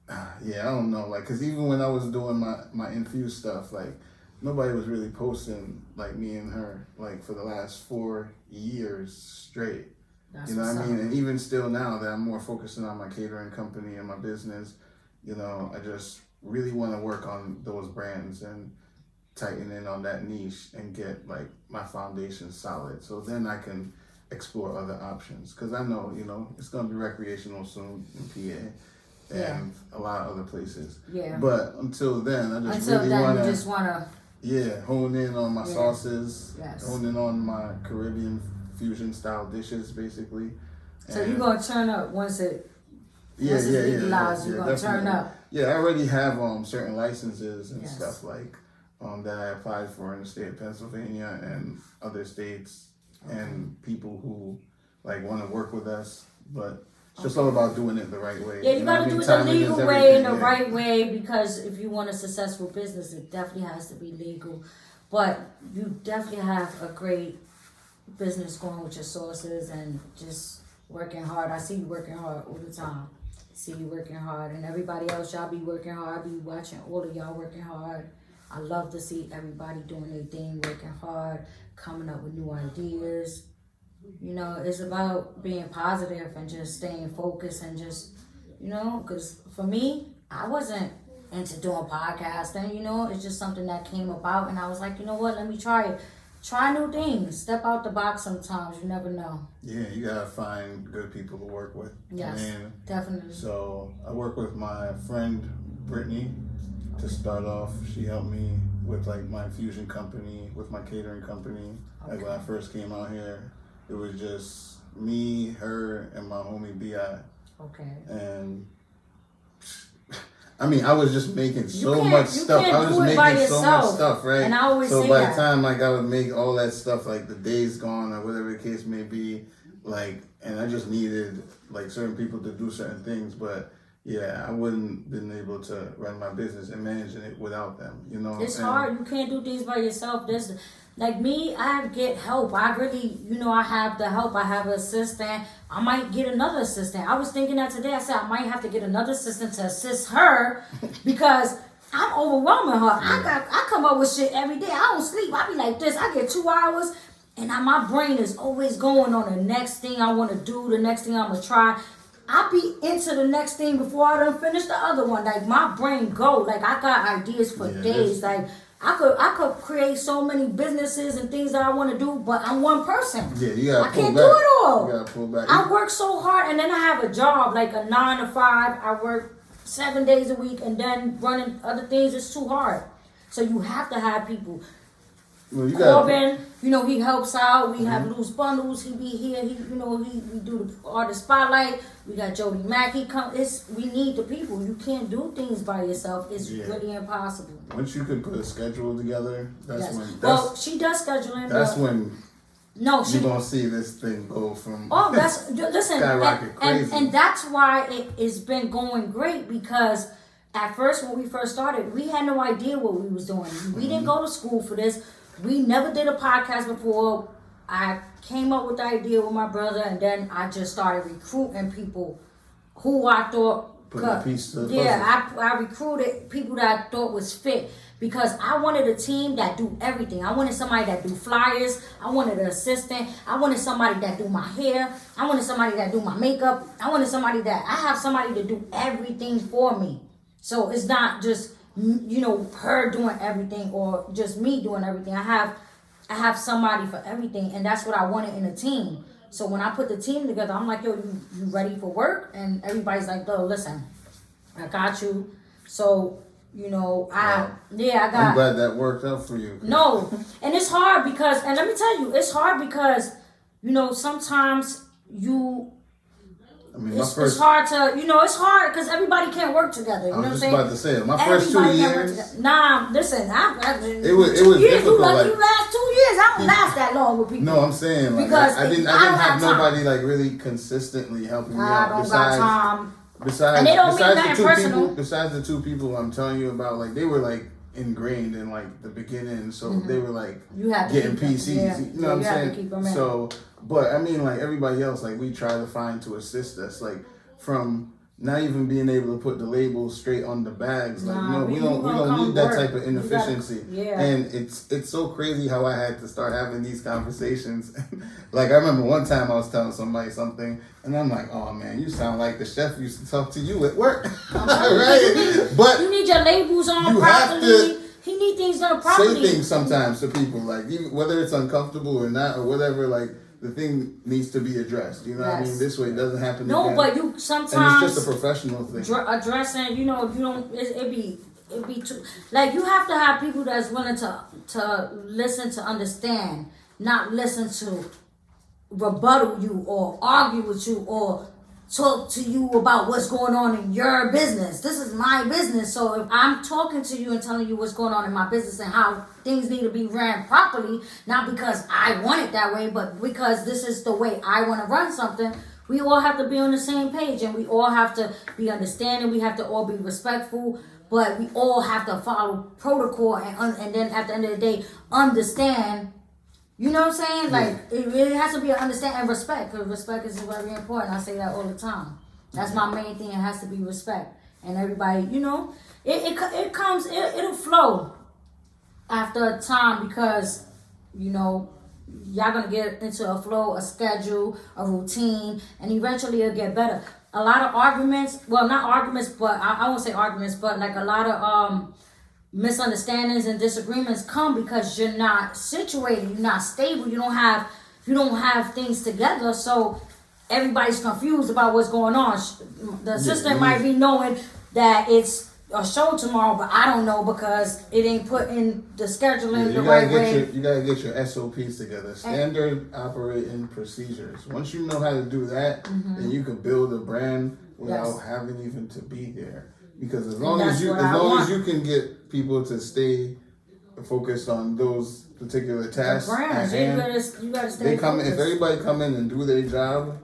I don't know, like, cause even when I was doing my infused stuff, like, nobody was really posting like me and her, like, for the last 4 years straight. That's You know what I what's mean? up. And even still now that I'm more focusing on my catering company and my business, you know, I just really want to work on those brands and tighten in on that niche and get like my foundation solid. So then I can explore other options. Because I know, you know, it's going to be recreational soon in PA and a lot of other places. Yeah. But until then, I just Until really then, want you to... just want to... Yeah, hone in on my sauces, Yes. hone in on my Caribbean fusion style dishes, basically. So you're going to turn up once it... Yeah, once it's legalized, yeah, you're going to turn up. Yeah, I already have certain licenses and Yes. stuff like that I applied for in the state of Pennsylvania and other states and people who like want to work with us, but it's just all about doing it the right way. Yeah, you got to do it the Timing is legal way everything, and the yeah. right way, because if you want a successful business, it definitely has to be legal. But you definitely have a great business going with your sauces and just working hard. I see you working hard all the time. See you working hard, and everybody else, y'all be working hard. I be watching all of y'all working hard. I love to see everybody doing their thing, working hard, coming up with new ideas. You know, it's about being positive and just staying focused and just, you know, because for me, I wasn't into doing podcasting, you know, it's just something that came about, and I was like, you know what, let me try it. Try new things. Step out the box sometimes. You never know. Yeah, you gotta find good people to work with. Yes, definitely. So I work with my friend Brittany to start off. She helped me with like my infusion company, with my catering company. Like when I first came out here, it was just me, her, and my homie B.I. Okay. And I mean, I was just making so can't- much you stuff. can't I was do it making by so much yourself. stuff, right? And I always so say by that. the time like I would make all that stuff, like the day's gone or whatever the case may be, like, and I just needed like certain people to do certain things. But yeah, I wouldn't been able to run my business and managing it without them. You know, It's And- hard. You can't do things by yourself. This, like me, I get help. I really, you know, I have the help. I have an assistant. I might get another assistant. I was thinking that today. I said I might have to get another assistant to assist her because I'm overwhelming her. I come up with shit every day. I don't sleep. I be like this. I get 2 hours, and my brain is always going on the next thing I want to do, the next thing I'm gonna try. I be into the next thing before I done finish the other one. Like my brain go. Like I got ideas for days. Like I could create so many businesses and things that I want to do, but I'm one person. Yeah, you gotta I pull can't back. do it all. You gotta pull back. I work so hard, and then I have a job, like a 9 to 5. I work 7 days a week, and then running other things is too hard. So you have to have people. Well, you gotta, Corbin, you know, he helps out. We have loose bundles. He be here. He, you know, we do the artist spotlight. We got Jody Mack. He come. We need the people. You can't do things by yourself. It's really impossible. Once you can put a schedule together, that's when. Well, she does scheduling. That's when. No, she You're gonna see this thing go from. Oh, that's listen, skyrocket crazy. and that's why it's been going great, because at first when we first started, we had no idea what we was doing. We didn't go to school for this. We never did a podcast before. I came up with the idea with my brother, and then I just started recruiting people who I thought Putting a piece to the puzzle. I recruited people that I thought was fit, because I wanted a team that do everything. I wanted somebody that do flyers. I wanted an assistant. I wanted somebody that do my hair. I wanted somebody that do my makeup. I wanted somebody that I have somebody to do everything for me. So it's not just, you know, her doing everything or just me doing everything. I have somebody for everything, and that's what I wanted in a team. So when I put the team together, I'm like, yo, you ready for work? And everybody's like, yo, listen, I got you. So, you know, I got. I'm glad that worked out for you. No, and it's hard because, and let me tell you, it's hard because, you know, sometimes I mean, it's hard to, you know, it's hard because everybody can't work together. You know what I'm saying? I was just about to say, my first 2 Everybody can't work years. together. Nah, listen, It was 2 years. difficult, You like- you last 2 years. I don't last that long with people. No, I'm saying like Because I didn't I don't have have time. nobody like really consistently helping me I out. don't got time. Besides, And they don't mean besides nothing the two personal. people, besides the two people I'm telling you about, like they were like ingrained in like the beginning, so they were like You have to getting keep them, PCs. yeah. You know what I'm You have to saying? keep them in. So, but I mean, like everybody else, like we try to find to assist us, like from not even being able to put the labels straight on the bags. Like, Nah, no, we don't come need that work. type of You gotta- inefficiency. yeah. And it's so crazy how I had to start having these conversations. Like I remember one time I was telling somebody something, and I'm like, "Oh man, you sound like the chef used to talk to you at work." Right? But you need your labels on you have properly. to He need things done properly. say things sometimes to people, like even, whether it's uncomfortable or not or whatever, like the thing needs to be addressed. You know what I mean? Yes. This way it doesn't happen No, again. but you And sometimes it's just a professional thing. addressing. You know, you don't. It be too. Like you have to have people that's willing to listen to understand, not listen to rebuttal you or argue with you or talk to you about what's going on in your business. This is my business. So if I'm talking to you and telling you what's going on in my business and how things need to be ran properly, not because I want it that way, but because this is the way I want to run something, we all have to be on the same page and we all have to be understanding. We have to all be respectful, but we all have to follow protocol and then at the end of the day, understand. You know what I'm saying? Like, it has to be an understanding and respect, because respect is very important. I say that all the time. That's my main thing. It has to be respect. And everybody, you know, it'll flow after a time because, you know, y'all going to get into a flow, a schedule, a routine, and eventually it'll get better. A lot of arguments, well, not arguments, but I won't say arguments, but like a lot of, misunderstandings and disagreements come because you're not situated, you're not stable, you don't have things together, so everybody's confused about what's going on. The assistant might be knowing that it's a show tomorrow, but I don't know because it ain't put in the scheduling the right way. You gotta get your SOPs together, standard operating procedures. Once you know how to do that, then you can build a brand without having even to be there. Because as long as you can get people to stay focused on those particular tasks, You gotta stay they come in, focused. if everybody come in and do their job,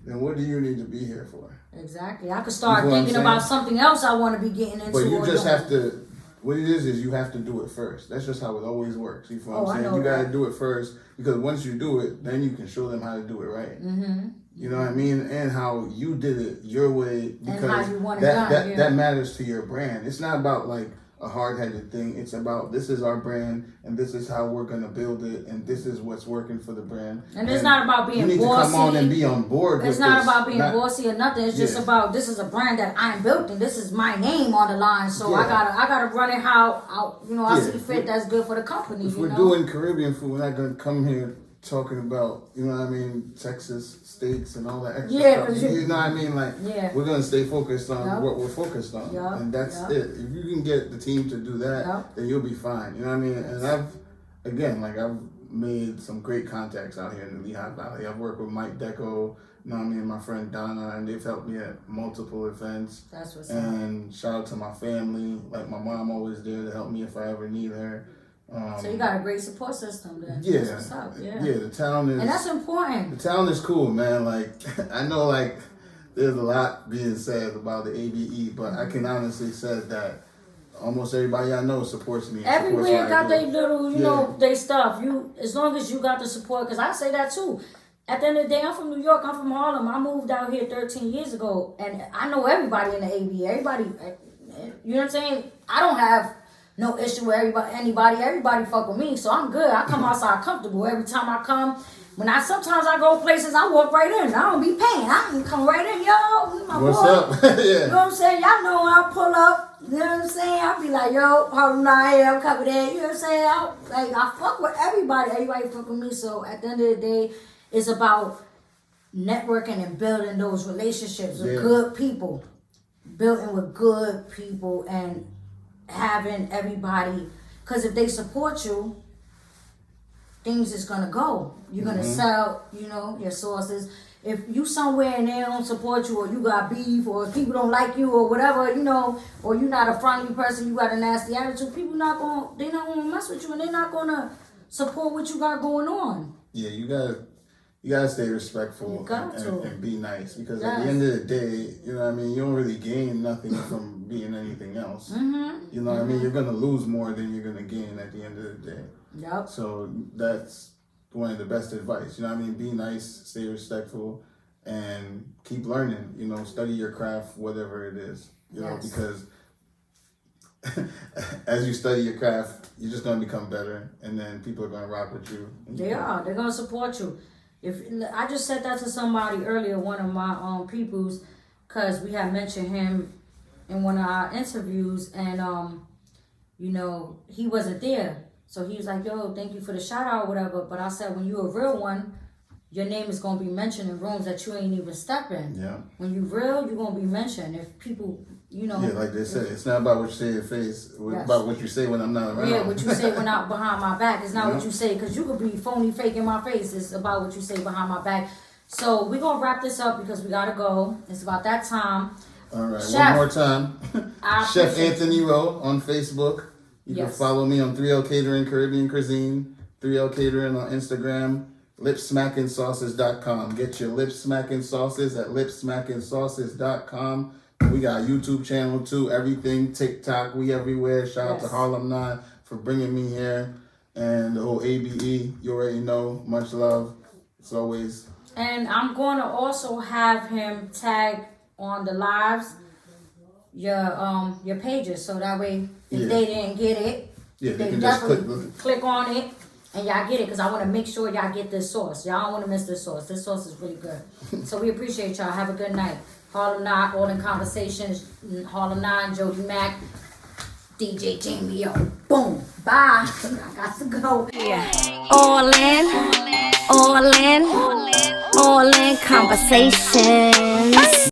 then what do you need to be here for? Exactly. I could start You know what I'm thinking saying? about something else I want to be getting into. But you or just doing. have to. What it is you have to do it first. That's just how it always works. You feel what I'm saying? You gotta do it first because once you do it, then you can show them how to do it right. Mm-hmm. You know what I mean? And how you did it your way because and how you want it done, that matters to your brand. It's not about like a hard-headed thing. It's about this is our brand and this is how we're gonna build it and this is what's working for the brand. And it's not about being bossy. You need bossy. to come on and be on board. It's not about being bossy or nothing. It's just about this is a brand that I'm building. This is my name on the line. So I gotta run it how I see fit. That's good for the company. If we're doing Caribbean food, we're not gonna come here talking about, you know what I mean, Texas steaks and all that extra stuff. You know what I mean? Like, we're going to stay focused on what we're focused on. And that's it. If you can get the team to do that, then you'll be fine. You know what I mean? And I've made some great contacts out here in the Lehigh Valley. I've worked with Mike Deco, you know what I mean, my friend Donna, and they've helped me at multiple events. That's what's up. And shout out to my family. Like, my mom always there to help me if I ever need her. So you got a great support system then. Yeah. That's what's up. Yeah, the town is... And that's important. The town is cool, man. Like, I know, like, there's a lot being said about the ABE, but I can honestly say that almost everybody I know supports me. Everywhere got their little, you know, their stuff. As long as you got the support, because I say that too. At the end of the day, I'm from New York. I'm from Harlem. I moved out here 13 years ago, and I know everybody in the ABE. Everybody, you know what I'm saying? I don't have no issue with anybody. Everybody fuck with me, so I'm good. I come outside comfortable every time I come. Sometimes I go places, I walk right in. I don't be paying. I can come right in, yo. My What's boy. up? Yeah. You know what I'm saying? Y'all know when I pull up. You know what I'm saying? I'll be like, yo, Harlem not here. I'm coming in. You know what I'm saying? I fuck with everybody. Everybody fuck with me. So at the end of the day, it's about networking and building those relationships with good people. Building with good people and having everybody, because if they support you, things is gonna go. You're gonna sell, your sources. If you somewhere and they don't support you, or you got beef, or if people don't like you, or whatever, or you're not a friendly person, you got a nasty attitude, they're not gonna mess with you, and they're not gonna support what you got going on. Yeah, you gotta stay respectful and be nice, because at the end of the day, you know what I mean, you don't really gain nothing from being anything else. Mm-hmm. You know what I mean? You're gonna lose more than you're gonna gain at the end of the day. Yep. So that's one of the best advice. You know what I mean? Be nice, stay respectful, and keep learning. You know, study your craft, whatever it is. You know, because as you study your craft, you're just gonna become better, and then people are gonna rock with you. They are. They're gonna support you. If I just said that to somebody earlier, one of my peoples, because we had mentioned him in one of our interviews, and you know, he wasn't there. So he was like, yo, thank you for the shout out or whatever. But I said, when you're a real one, your name is going to be mentioned in rooms that you ain't even step in. Yeah. When you real, you're going to be mentioned. If people, you know. Yeah, like they said, it's not about what you say in your face. It's about what you say when I'm not around. Yeah, what you say when I'm behind my back. It's not what you say, because you could be phony, fake in my face. It's about what you say behind my back. So we're going to wrap this up because we got to go. It's about that time. All right, Chef, one more time. Chef Anthony Rowe on Facebook. You can follow me on 3L Catering Caribbean Cuisine, 3L Catering on Instagram, lipsmackingsauces.com. Get your lip smacking sauces at lipsmackingsauces.com. We got a YouTube channel too, everything, TikTok, we everywhere. Shout out to Harlem 9 for bringing me here. And the whole ABE, you already know, much love. It's always. And I'm going to also have him tag on the lives your pages, so that way if they didn't get it, they can definitely click on it and y'all get it, because I want to make sure y'all get this sauce. Y'all don't want to miss this sauce. This sauce is really good. So we appreciate y'all. Have a good night. Harlem 9, all in Conversationz, Harlem 9, Jody Mack, DJ Jamie, yo. Boom. Bye. I got to go. Yeah. All in Conversation.